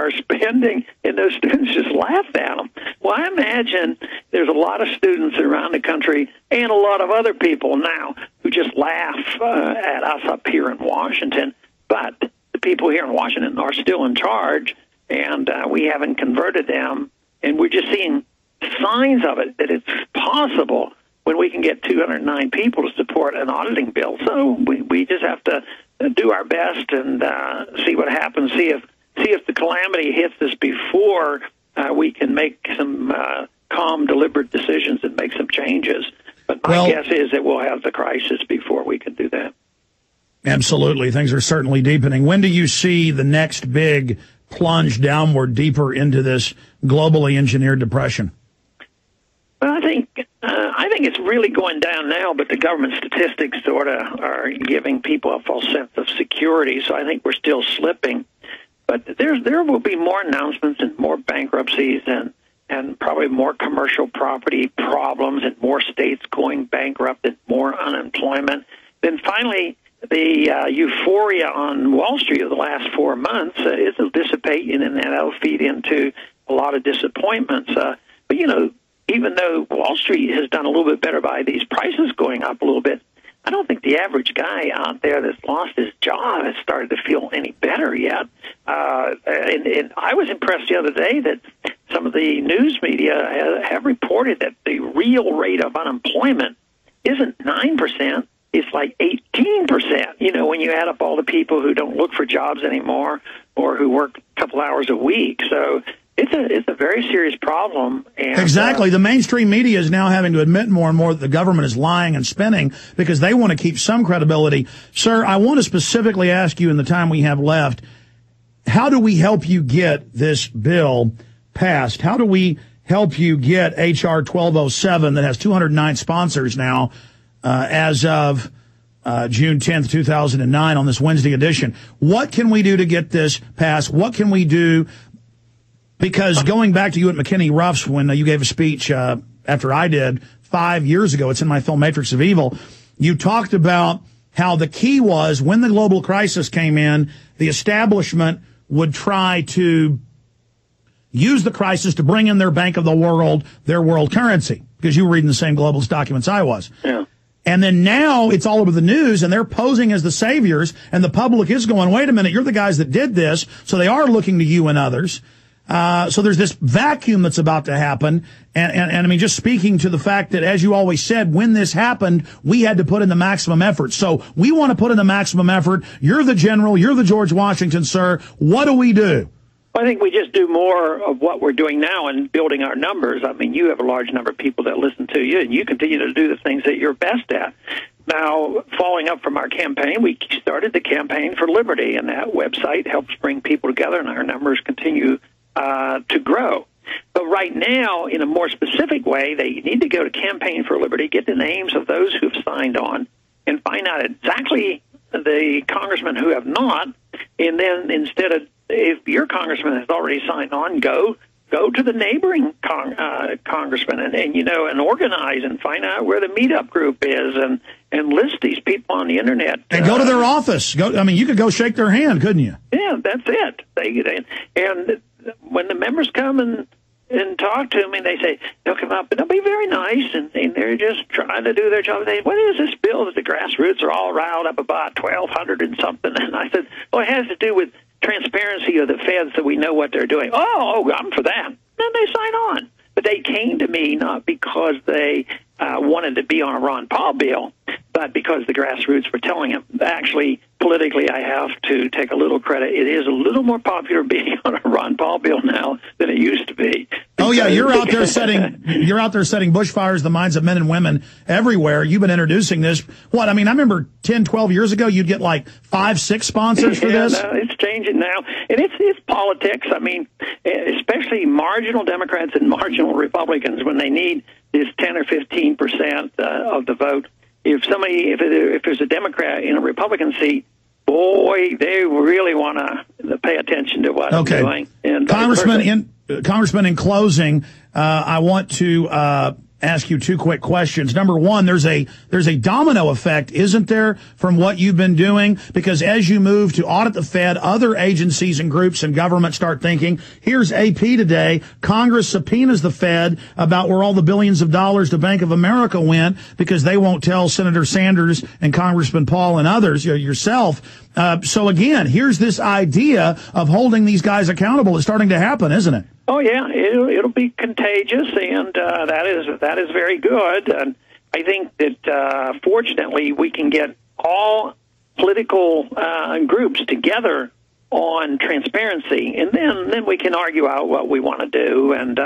our spending, and those students just laughed at them. Well, I imagine there's a lot of students around the country and a lot of other people now who just laugh at us up here in Washington. But the people here in Washington are still in charge, and we haven't converted them. And we're just seeing signs of it, that it's possible when we can get 209 people to support an auditing bill. So we just have to do our best and see what happens, see if the calamity hits us before we can make some calm, deliberate decisions and make some changes. But my guess is that we'll have the crisis before we can do that. Absolutely. Things are certainly deepening. When do you see the next big plunge downward, deeper into this globally engineered depression? Well, I think it's really going down now, but the government statistics sort of are giving people a false sense of security, so I think we're still slipping. But there will be more announcements and more bankruptcies and probably more commercial property problems and more states going bankrupt and more unemployment. Then finally, the euphoria on Wall Street of the last 4 months it'll dissipate, and then that'll feed into a lot of disappointments. But, you know, even though Wall Street has done a little bit better by these prices going up a little bit, I don't think the average guy out there that's lost his job has started to feel any better yet. And I was impressed the other day that some of the news media have reported that the real rate of unemployment isn't 9%. It's like 18%, you know, when you add up all the people who don't look for jobs anymore or who work a couple hours a week. So it's a very serious problem. And, exactly. The mainstream media is now having to admit more and more that the government is lying and spinning because they want to keep some credibility. Sir, I want to specifically ask you in the time we have left, how do we help you get this bill passed? How do we help you get H.R. 1207 that has 209 sponsors now as of June 10th, 2009 on this Wednesday edition? What can we do to get this passed? What can we do? Because going back to you at McKinney Ruff's when you gave a speech after I did 5 years ago, it's in my film Matrix of Evil, you talked about how the key was when the global crisis came in, the establishment would try to use the crisis to bring in their bank of the world, their world currency, because you were reading the same globalist documents I was. Yeah. And then now it's all over the news, and they're posing as the saviors, and the public is going, wait a minute, you're the guys that did this, so they are looking to you and others. So there's this vacuum that's about to happen. And I mean, just speaking to the fact that, as you always said, when this happened, we had to put in the maximum effort. So we want to put in the maximum effort. You're the general. You're the George Washington, sir. What do we do? I think we just do more of what we're doing now and building our numbers. I mean, you have a large number of people that listen to you, and you continue to do the things that you're best at. Now, following up from our campaign, we started the Campaign for Liberty, and that website helps bring people together, and our numbers continue to grow. But right now, in a more specific way, they need to go to Campaign for Liberty, get the names of those who have signed on, and find out exactly the congressmen who have not. And then instead of, if your congressman has already signed on, go to the neighboring congressman and you know, and organize and find out where the meetup group is and list these people on the internet. And go to their office. I mean, you could go shake their hand, couldn't you? Yeah, that's it. And when the members come and talk to me, they say, they'll come up, and they'll be very nice, and they're just trying to do their job. They say, what is this bill that the grassroots are all riled up about 1,200 and something? And I said, well, it has to do with transparency of the feds so we know what they're doing. Oh, I'm for that. Then they sign on. But they came to me not because they wanted to be on a Ron Paul bill, but because the grassroots were telling them. Actually, politically, I have to take a little credit. It is a little more popular being on a Ron Paul bill now than it used to be. Oh yeah, you're out there setting bushfires in the minds of men and women everywhere. You've been introducing this. What, I mean, I remember 10, 12 years ago, you'd get like 5, 6 sponsors for this. No, it's changing now, and it's politics. I mean, especially marginal Democrats and marginal Republicans, when they need this 10 or 15% of the vote. If there's a Democrat in a Republican seat, boy, they really want to pay attention to what I'm doing. And Congressman, in closing, I want to ask you two quick questions. Number one, there's a domino effect, isn't there, from what you've been doing? Because as you move to audit the Fed, other agencies and groups and government start thinking, here's AP today, Congress subpoenas the Fed about where all the billions of dollars to Bank of America went because they won't tell Senator Sanders and Congressman Paul and others, yourself. So again, here's this idea of holding these guys accountable. It's starting to happen, isn't it? Oh yeah, it'll be contagious, and that is very good. And I think that fortunately we can get all political groups together on transparency, and then we can argue out what we want to do. And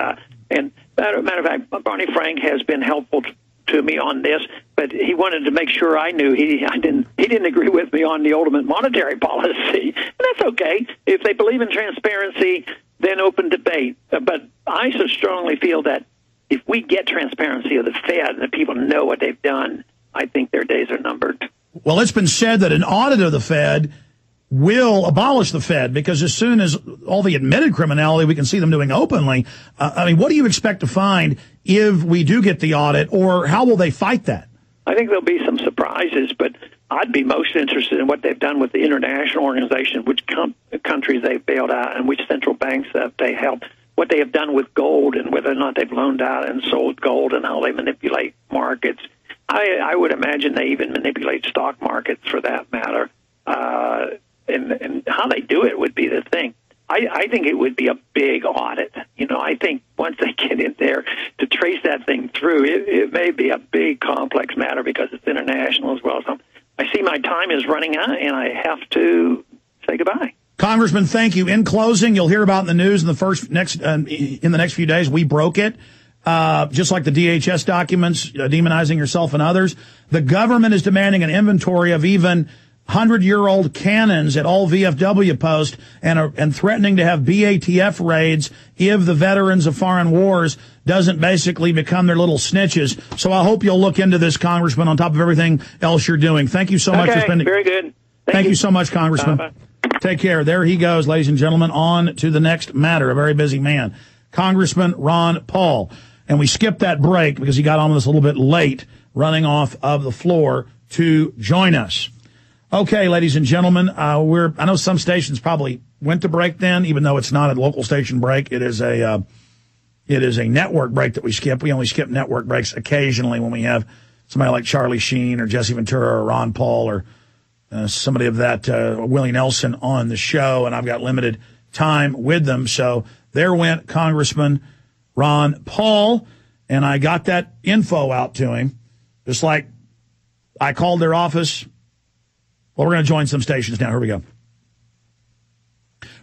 matter of fact, Barney Frank has been helpful to me on this, but he wanted to make sure I knew he didn't agree with me on the ultimate monetary policy, and that's okay. If they believe in transparency, then open debate. But I so strongly feel that if we get transparency of the Fed and the people know what they've done, I think their days are numbered. Well, it's been said that an audit of the Fed will abolish the Fed, because as soon as all the admitted criminality we can see them doing openly, I mean, what do you expect to find if we do get the audit, or how will they fight that? I think there'll be some surprises, but I'd be most interested in what they've done with the international organization, which countries they've bailed out, and which central banks that they helped, what they have done with gold, and whether or not they've loaned out and sold gold, and how they manipulate markets. I would imagine they even manipulate stock markets, for that matter. And how they do it would be the thing. I think it would be a big audit. You know, I think once they get in there to trace that thing through, it may be a big, complex matter because it's international as well. So I see my time is running out, and I have to say goodbye. Congressman, thank you. In closing, you'll hear about in the news in the next few days. We broke it. Just like the DHS documents demonizing yourself and others. The government is demanding an inventory of even 100-year-old cannons at all VFW posts, and threatening to have BATF raids if the veterans of foreign wars doesn't basically become their little snitches. So I hope you'll look into this, Congressman, on top of everything else you're doing. Thank you so much for spending. Very good. Thank you so much, Congressman. Bye. Take care. There he goes, ladies and gentlemen. On to the next matter. A very busy man, Congressman Ron Paul. And we skipped that break because he got on with us a little bit late, running off of the floor to join us. Okay, ladies and gentlemen, I know some stations probably went to break then, even though it's not a local station break. It is a network break that we skip. We only skip network breaks occasionally when we have somebody like Charlie Sheen or Jesse Ventura or Ron Paul or somebody of that, Willie Nelson on the show, and I've got limited time with them. So there went Congressman Ron Paul, and I got that info out to him, just like I called their office. Well, we're going to join some stations now. Here we go.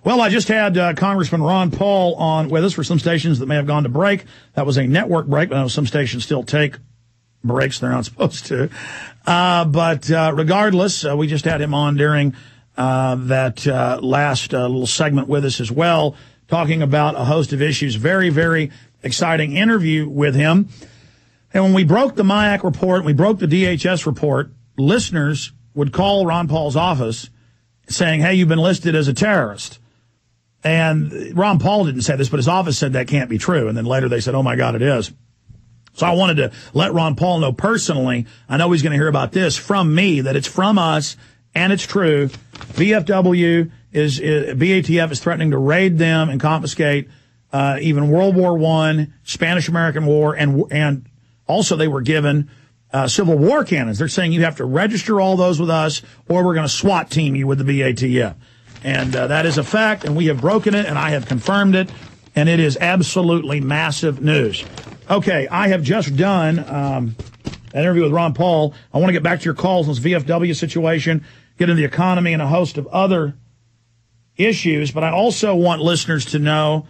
Well, I just had Congressman Ron Paul on with us for some stations that may have gone to break. That was a network break, but I know some stations still take breaks they're not supposed to. But regardless, we just had him on during that last little segment with us as well, talking about a host of issues. Very, very exciting interview with him. And when we broke the MIAC report, we broke the DHS report, listeners would call Ron Paul's office saying, hey, you've been listed as a terrorist. And Ron Paul didn't say this, but his office said that can't be true. And then later they said, oh, my God, it is. So I wanted to let Ron Paul know personally, I know he's going to hear about this from me, that it's from us and it's true. BATF is threatening to raid them and confiscate even World War I, Spanish-American War, and also they were given Civil War cannons. They're saying you have to register all those with us, or we're going to SWAT team you with the BATF. And that is a fact, and we have broken it, and I have confirmed it, and it is absolutely massive news. Okay, I have just done an interview with Ron Paul. I want to get back to your calls on this VFW situation, get into the economy and a host of other issues, but I also want listeners to know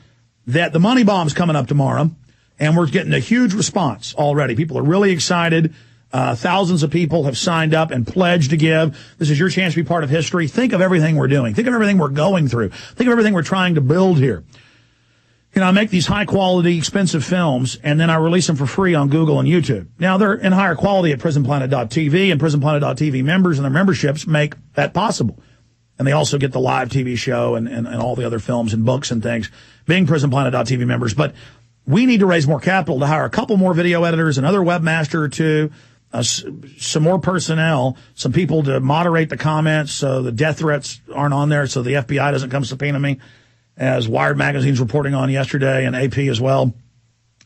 that the money bomb's coming up tomorrow, and we're getting a huge response already. People are really excited. Thousands of people have signed up and pledged to give. This is your chance to be part of history. Think of everything we're doing. Think of everything we're going through. Think of everything we're trying to build here. You know, I make these high-quality, expensive films, and then I release them for free on Google and YouTube. Now, they're in higher quality at PrisonPlanet.tv, and PrisonPlanet.tv members and their memberships make that possible. And they also get the live TV show and all the other films and books and things, being PrisonPlanet.tv members. But we need to raise more capital to hire a couple more video editors, another webmaster or two, some more personnel, some people to moderate the comments so the death threats aren't on there, so the FBI doesn't come subpoena me, as Wired Magazine's reporting on yesterday, and AP as well.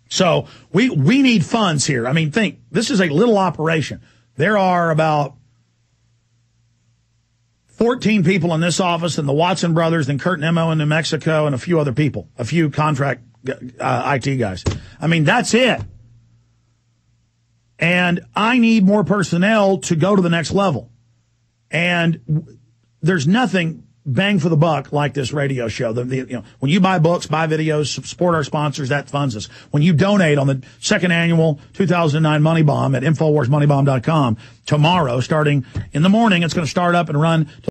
So we need funds here. I mean, think, this is a little operation. There are about 14 people in this office, and the Watson brothers, and Kurt Nemo in New Mexico, and a few other people, a few contract IT guys. I mean, that's it. And I need more personnel to go to the next level. And there's nothing bang for the buck like this radio show. When you buy books, buy videos, support our sponsors, that funds us. When you donate on the second annual 2009 Money Bomb at InfoWarsMoneyBomb.com tomorrow, starting in the morning, it's going to start up and run